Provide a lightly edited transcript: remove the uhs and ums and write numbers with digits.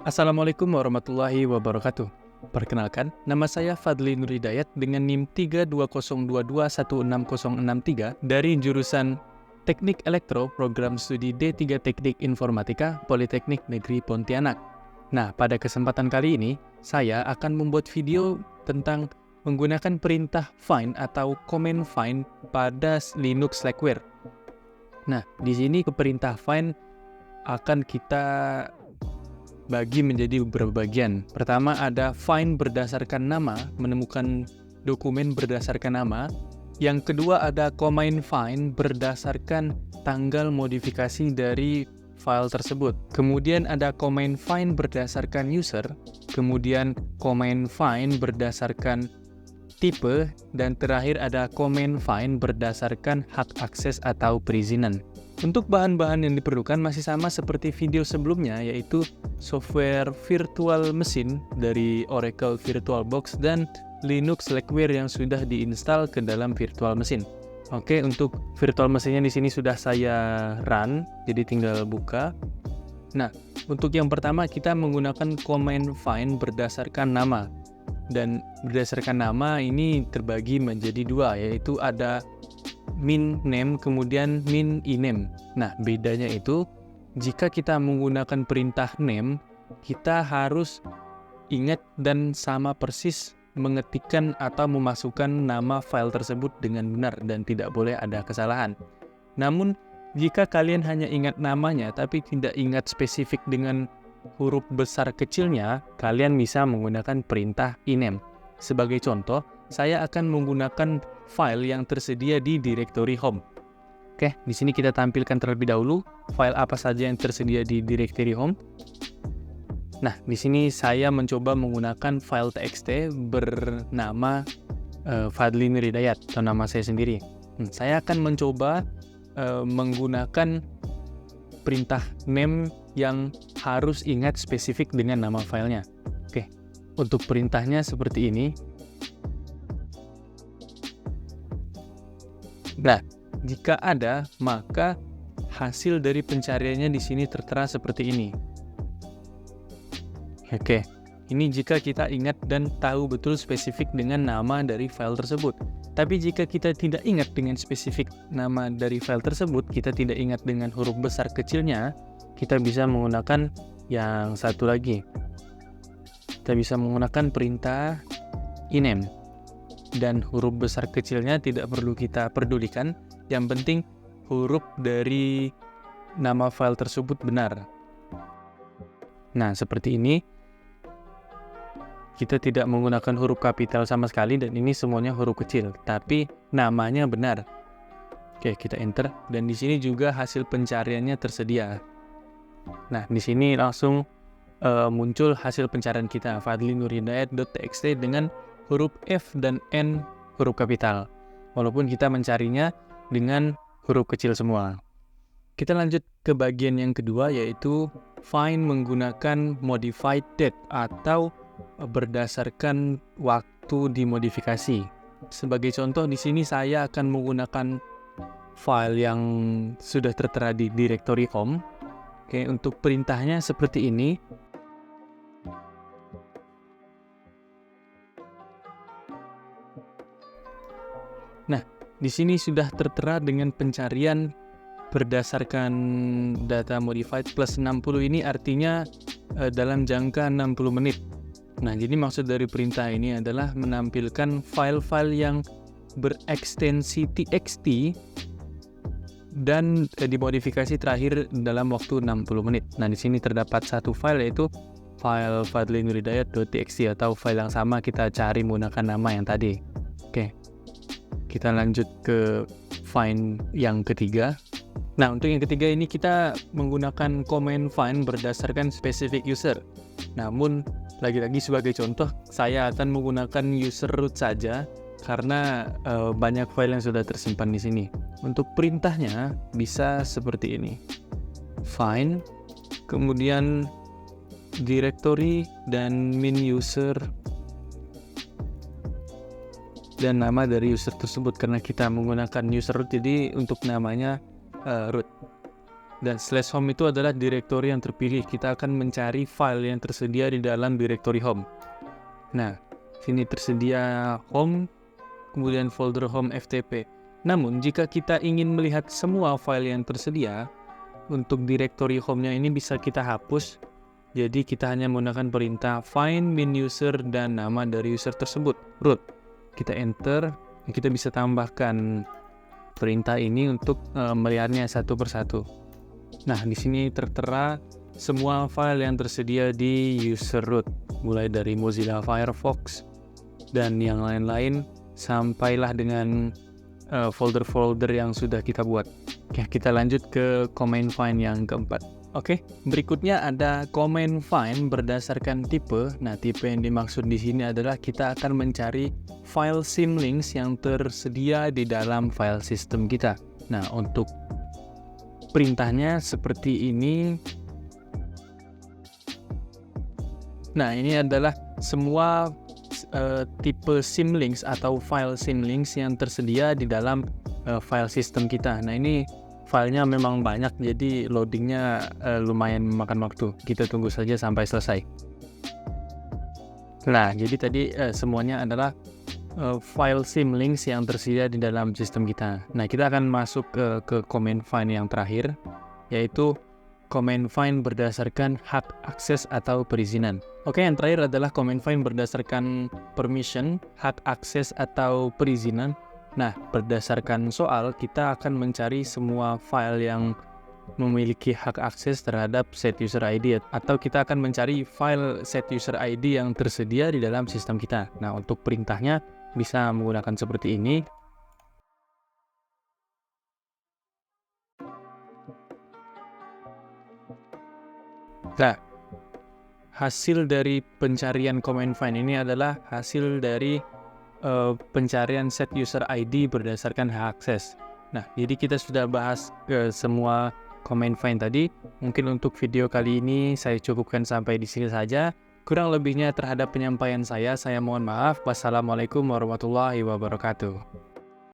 Assalamualaikum warahmatullahi wabarakatuh. Perkenalkan, nama saya Fadli Nur Hidayat dengan NIM 32022166063 dari jurusan Teknik Elektro Program Studi D3 Teknik Informatika Politeknik Negeri Pontianak. Nah, pada kesempatan kali ini, saya akan membuat video tentang menggunakan perintah find atau command find pada Linux Slackware. Nah, di sini ke perintah find akan kita bagi menjadi beberapa bagian. Pertama ada find berdasarkan nama, menemukan dokumen berdasarkan nama. Yang kedua ada command find berdasarkan tanggal modifikasi dari file tersebut. Kemudian ada command find berdasarkan user, kemudian command find berdasarkan tipe, dan terakhir ada command find berdasarkan hak akses atau perizinan. Untuk bahan-bahan yang diperlukan masih sama seperti video sebelumnya, yaitu software virtual machine dari Oracle VirtualBox dan Linux Slackware yang sudah diinstal ke dalam virtual machine. Oke, untuk virtual machine-nya di sini sudah saya run, jadi tinggal buka. Nah, untuk yang pertama kita menggunakan command find berdasarkan nama. Dan berdasarkan nama ini terbagi menjadi dua, yaitu ada min name kemudian min iname. Nah, bedanya itu jika kita menggunakan perintah name, kita harus ingat dan sama persis mengetikkan atau memasukkan nama file tersebut dengan benar dan tidak boleh ada kesalahan. Namun, jika kalian hanya ingat namanya tapi tidak ingat spesifik dengan huruf besar kecilnya, kalian bisa menggunakan perintah iname. Sebagai contoh, saya akan menggunakan file yang tersedia di directory home. Oke, di sini kita tampilkan terlebih dahulu file apa saja yang tersedia di directory home. Nah, di sini saya mencoba menggunakan file txt bernama Fadli Nur Hidayat atau nama saya sendiri. Saya akan mencoba menggunakan perintah name yang harus ingat spesifik dengan nama filenya. Oke, untuk perintahnya seperti ini. Nah, jika ada, maka hasil dari pencariannya di sini tertera seperti ini. Oke, ini jika kita ingat dan tahu betul spesifik dengan nama dari file tersebut. Tapi jika kita tidak ingat dengan spesifik nama dari file tersebut, kita tidak ingat dengan huruf besar kecilnya, kita bisa menggunakan yang satu lagi. Kita bisa menggunakan perintah iname. Dan huruf besar kecilnya tidak perlu kita pedulikan. Yang penting huruf dari nama file tersebut benar. Nah, seperti ini. Kita tidak menggunakan huruf kapital sama sekali dan ini semuanya huruf kecil, tapi namanya benar. Oke, kita enter dan di sini juga hasil pencariannya tersedia. Nah, di sini langsung muncul hasil pencarian kita, fadlinurhidayat.txt dengan huruf F dan N huruf kapital. Walaupun kita mencarinya dengan huruf kecil semua. Kita lanjut ke bagian yang kedua, yaitu find menggunakan modified date atau berdasarkan waktu dimodifikasi. Sebagai contoh di sini saya akan menggunakan file yang sudah tertera di directory home. Oke, untuk perintahnya seperti ini. Nah, di sini sudah tertera dengan pencarian berdasarkan data modified plus 60 ini artinya dalam jangka 60 menit. Nah, jadi maksud dari perintah ini adalah menampilkan file-file yang berekstensi txt dan dimodifikasi terakhir dalam waktu 60 menit. Nah, di sini terdapat satu file yaitu file fadlinurhidayat.txt atau file yang sama kita cari menggunakan nama yang tadi. Oke. Kita lanjut ke find yang ketiga. Nah, untuk yang ketiga ini kita menggunakan command find berdasarkan specific user. Namun, lagi-lagi sebagai contoh, saya akan menggunakan user root saja karena banyak file yang sudah tersimpan di sini. Untuk perintahnya bisa seperti ini. Find, kemudian directory dan min user dan nama dari user tersebut karena kita menggunakan user root, jadi untuk namanya root. Dan /home itu adalah direktori yang terpilih. Kita akan mencari file yang tersedia di dalam direktori home. Nah, sini tersedia home, kemudian folder home FTP. Namun, jika kita ingin melihat semua file yang tersedia, untuk direktori home-nya ini bisa kita hapus. Jadi kita hanya menggunakan perintah find min user dan nama dari user tersebut, root. Kita enter, kita bisa tambahkan perintah ini untuk melihatnya satu persatu. Nah, di sini tertera semua file yang tersedia di user root, mulai dari Mozilla Firefox dan yang lain-lain, sampailah dengan folder-folder yang sudah kita buat. Oke, kita lanjut ke command find yang keempat. Oke, berikutnya ada command find berdasarkan tipe. Nah, tipe yang dimaksud di sini adalah kita akan mencari file symlinks yang tersedia di dalam file system kita. Nah, untuk perintahnya seperti ini. Nah, ini adalah semua tipe symlinks atau file symlinks yang tersedia di dalam file system kita. Nah, ini filenya memang banyak, jadi loadingnya lumayan memakan waktu. Kita tunggu saja sampai selesai. Nah, jadi tadi semuanya adalah file symlinks yang tersedia di dalam sistem kita. Nah, kita akan masuk ke command find yang terakhir, yaitu command find berdasarkan hak akses atau perizinan. Oke, yang terakhir adalah command find berdasarkan permission, hak akses atau perizinan. Nah, berdasarkan soal, kita akan mencari semua file yang memiliki hak akses terhadap set user ID, atau kita akan mencari file set user ID yang tersedia di dalam sistem kita. Nah, untuk perintahnya bisa menggunakan seperti ini. Nah, hasil dari pencarian command find ini adalah hasil dari pencarian set user ID berdasarkan hak akses. Nah, jadi kita sudah bahas ke semua command find tadi. Mungkin untuk video kali ini saya cukupkan sampai di sini saja. Kurang lebihnya terhadap penyampaian saya mohon maaf. Wassalamualaikum warahmatullahi wabarakatuh.